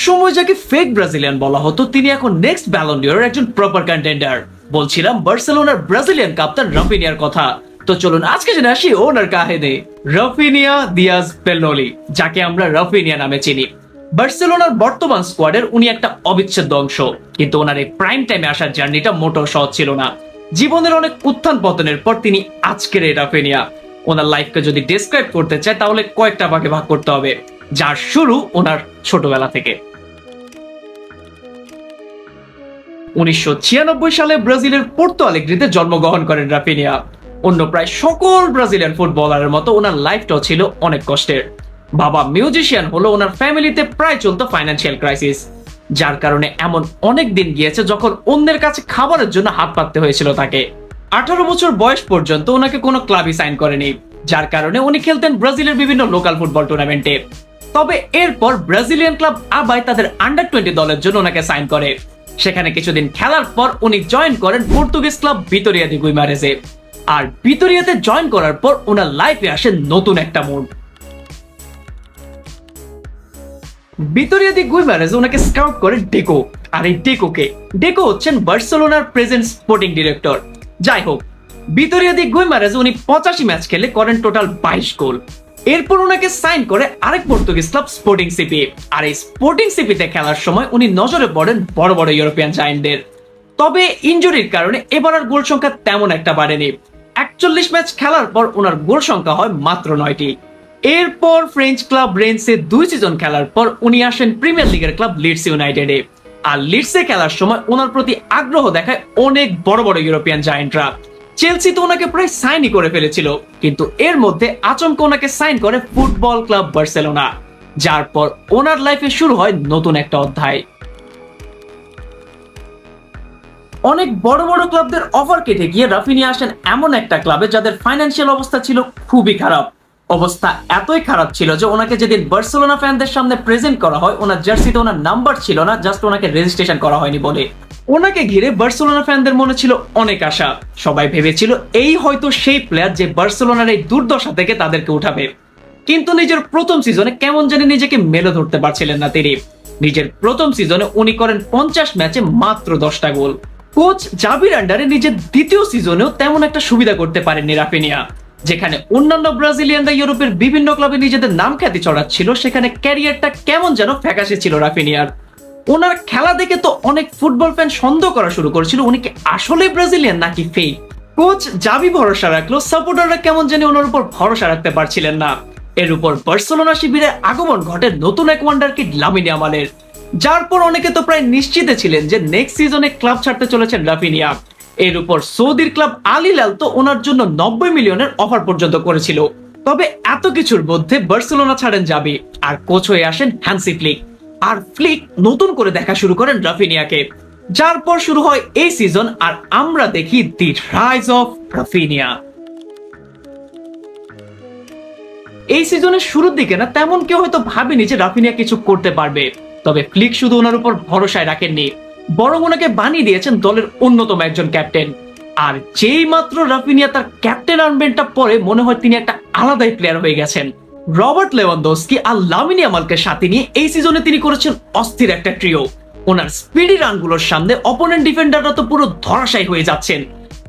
একসময় যাকে fake Brazilian বলা হতো তিনি এখন নেক্সট ব্যালন ডিওরের একজন প্রপার কন্টেন্ডার। বলছিলাম বার্সেলোনার ব্রাজিলিয়ান কাপ্তান রাফিনিয়ার কথা। তো চলুন আজকে জেনে আসি ওনার কাহিনী। রাফিনিয়া দিয়াজ পেলোলি, যাকে আমরা রাফিনিয়া নামে চিনি, বার্সেলোনার বর্তমান স্কোয়াডের উনি একটা অবিচ্ছেদ্য অংশ। কিন্তু ওনার এই প্রাইম টাইমে আসার জার্নিটা মোটেও সহজ ছিল না। জীবনের অনেক উত্থান পতনের পর তিনি আজকের এই রাফিনিয়া। ওনার লাইফকে যদি ডিসক্রাইব করতে চায় তাহলে কয়েকটা ভাগে ভাগ করতে হবে, যার শুরু ওনার ছোটবেলা থেকে। 1996 সালে ব্রাজিলের পোর্তো আলেগ্রিতে জন্মগ্রহণ করেন রাফিনিয়া। অন্য প্রায় সকল ব্রাজিলিয়ান ফুটবলারের মতো ওনার লাইফটাও ছিল অনেক কষ্টের। বাবা মিউজিশিয়ান হলো, ওনার ফ্যামিলিতে প্রায় চলতো ফাইন্যান্সিয়াল ক্রাইসিস, যার কারণে এমন অনেক দিন গিয়েছে যখন অন্যের কাছে খাবারের জন্য হাত পাততে হয়েছিল তাকে। 18 বছর বয়স পর্যন্ত ওনাকে কোনো ক্লাবই সাইন করেনি, যার কারণে উনি খেলতেন ব্রাজিলের বিভিন্ন লোকাল ফুটবল টুর্নামেন্টে। তবে এরপর ব্রাজিলিয়ান ক্লাব আবাই তাদের আন্ডার 20 দলের জন্য ওনাকে সাইন করে। সেখানে কিছুদিন খেলার পর উনি জয়েন করেন পর্তুগিজ ক্লাব ভিটোরিয়া দি গুইমারেজে। আর ভিটোরিয়াতে জয়েন করার পর ওনার লাইফে আসে নতুন একটা মুড। ভিটোরিয়া দি গুইমারেজে ওনাকে স্কাউট করে ডেকো। আর এই ডেকো হচ্ছেন বার্সেলোনার প্রেজেন্ট স্পোর্টিং ডিরেক্টর। যাই হোক, ভিটোরিয়া দি গুইমারেজে উনি 85 ম্যাচ খেলে করেন টোটাল 22 গোল। এরপর ওনাকে সাইন করে আরেক পর্তুগিজ ক্লাব স্পোর্টিং সিপি। আর এই স্পোর্টিং সিপিতে খেলার সময় উনি নজরে পড়েন বড় বড় ইউরোপিয়ান জায়ান্টদের। তবে ইনজুরির কারণে এবার আর গোল সংখ্যা তেমন একটা বাড়েনি। 41 ম্যাচ খেলার পর ওনার গোল সংখ্যা হয় মাত্র 9টি। এরপর ফ্রেঞ্চ ক্লাব রেন্সে 2 সিজন খেলার পর উনি আসেন প্রিমিয়ার লিগের ক্লাব লিডস ইউনাইটেডে। আর লিডসে খেলার সময় ওনার প্রতি আগ্রহ দেখায় অনেক বড় বড় ইউরোপিয়ান জায়ান্টরা। চেলসি তো ওনাকে প্রায় সাইনই করে ফেলেছিল, কিন্তু এর মধ্যে আচমকা ওনাকে সাইন করে ফুটবল ক্লাব বার্সেলোনা, যার পর ওনার লাইফে শুরু হয় নতুন একটা অধ্যায়। অনেক বড় বড় ক্লাবদের অফার কেটে গিয়ে রাফিনিয়া আসেন এমন একটা ক্লাবে যাদের ফাইন্যান্সিয়াল অবস্থা ছিল খুবই খারাপ। অবস্থা এতই খারাপ ছিল যে ওনাকে যেদিন বার্সেলোনা ফ্যানদের সামনে প্রেজেন্ট করা হয়, ওনার জার্সিতে ওনার নাম্বার ছিল না, জাস্ট ওনাকে রেজিস্ট্রেশন করা হয়নি বলে। ওনাকে ঘিরে বার্সেলোনা ফ্যানদের মনে ছিল অনেক আশা। সবাই ভেবেছিল এই হয়তো সেই প্লেয়ার যে বার্সেলোনার এই দুর্দশা থেকে তাদেরকে উঠাবে। কিন্তু নিজের প্রথম সিজনে কেমন জানি নিজেকে মেলে ধরতে পারছিলেন না তিনি। নিজের প্রথম সিজনে উনি করেন 50 ম্যাচে মাত্র 10টা গোল। কোচ জাবির আন্ডারে নিজের দ্বিতীয় সিজনেও তেমন একটা সুবিধা করতে পারেননি রাফিনিয়া। যেখানে অন্যান্য ব্রাজিলিয়ানরা ইউরোপের বিভিন্ন ক্লাবে নিজেদের নাম খ্যাতি ছড়াচ্ছিল, সেখানে ক্যারিয়ারটা কেমন যেন ফ্যাকাশে ছিল রাফিনিয়ার। ওনার খেলা দেখে তো অনেক ফুটবল ফ্যান সন্দেহ করা শুরু করেছিল উনি কি আসলে ব্রাজিলিয়ান নাকি ফেক। কোচ জাবি ভরসা রাখলো, সাপোর্টাররা কেমন জানি ওনার উপর ভরসা রাখতে পারছিলেন না। এর উপর বার্সেলোনা শিবিরে আগমন ঘটে নতুন এক ওয়ান্ডার কিড লামিন ইয়ামালের, যার পর অনেকে তো প্রায় নিশ্চিত ছিলেন যে নেক্সট সিজনে ক্লাব ছাড়তে চলেছেন রাফিনিয়া। এর উপর সৌদির ক্লাব আল হিলাল তো ওনার জন্য 90 মিলিয়নের অফার পর্যন্ত করেছিল। তবে এত কিছুর মধ্যে বার্সেলোনা ছাড়েন জাবি আর কোচ হয়ে আসেন হ্যান্সি ফ্লিক। আর ফ্লিক নতুন করে দেখা শুরু করেন রাফিনিয়াকে, যার পর শুরু হয় এই সিজন আর আমরা দেখি দি রাইজ অফ রাফিনিয়া। এই সিজনের শুরুর দিকে না তেমন কেউ হয়তো ভাবেনি যে রাফিনিয়া কিছু করতে পারবে। তবে ফ্লিক শুধু ওনার উপর ভরসায় রাখেননি, বরং ওনাকে বানিয়ে দিয়েছেন দলের অন্যতম একজন ক্যাপ্টেন। আর যেই মাত্র রাফিনিয়া তার ক্যাপ্টেন আর্মবেন্ডটা পরে মনে হয় তিনি একটা আলাদাই প্লেয়ার হয়ে গেছেন। রবার্ট লেভানডস্কি আর লামিন ইয়ামালকে সাথে নিয়ে এই সিজনে তিনি করেছেন অস্থির একটা ট্রিও। ওনার স্পিডি রানগুলোর সামনে অপোনেন্ট ডিফেন্ডাররা তো পুরো ধরাশায়ী হয়ে যাচ্ছেন।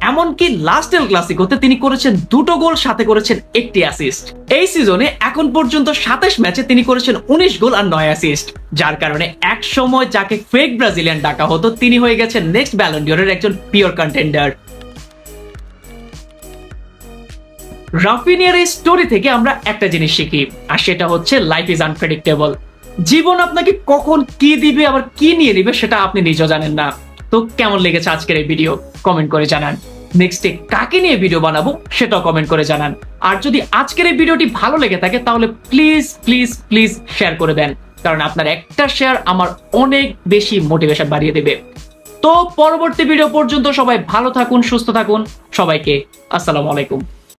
এমনকি লাস্ট এল ক্লাসিকোতে তিনি করেছেন 2টো গোল, সাথে করেছেন 1টি অ্যাসিস্ট। এই সিজনে এখন পর্যন্ত 27 ম্যাচে তিনি করেছেন 19 গোল আর 9 অ্যাসিস্ট, যার কারণে এক সময় যাকে ফেক ব্রাজিলিয়ান ডাকা হতো তিনি হয়ে গেছেন নেক্সট ব্যালন ডিওরের একজন পিওর কন্টেন্ডার। রাফিনিয়ার এই স্টোরি থেকে আমরা একটা জিনিস শিখি, আর সেটা হচ্ছে লাইফ ইজ আনপ্রেডিক্টেবল। জীবন আপনাকে কখন কি দিবে আবার কি নিয়ে নিবে সেটা আপনি নিজেও জানেন না। তো কেমন লেগেছে আজকের এই ভিডিও কমেন্ট করে জানান। নেক্সটে কাকে নিয়ে ভিডিও বানাবো সেটাও কমেন্ট করে জানান। আর যদি আজকের এই ভিডিওটি ভালো লেগে থাকে তাহলে প্লিজ প্লিজ প্লিজ শেয়ার করে দেন, কারণ আপনার একটা শেয়ার আমার অনেক বেশি মোটিভেশন বাড়িয়ে দেবে। তো পরবর্তী ভিডিও পর্যন্ত সবাই ভালো থাকুন, সুস্থ থাকুন। সবাইকে আসসালামু আলাইকুম।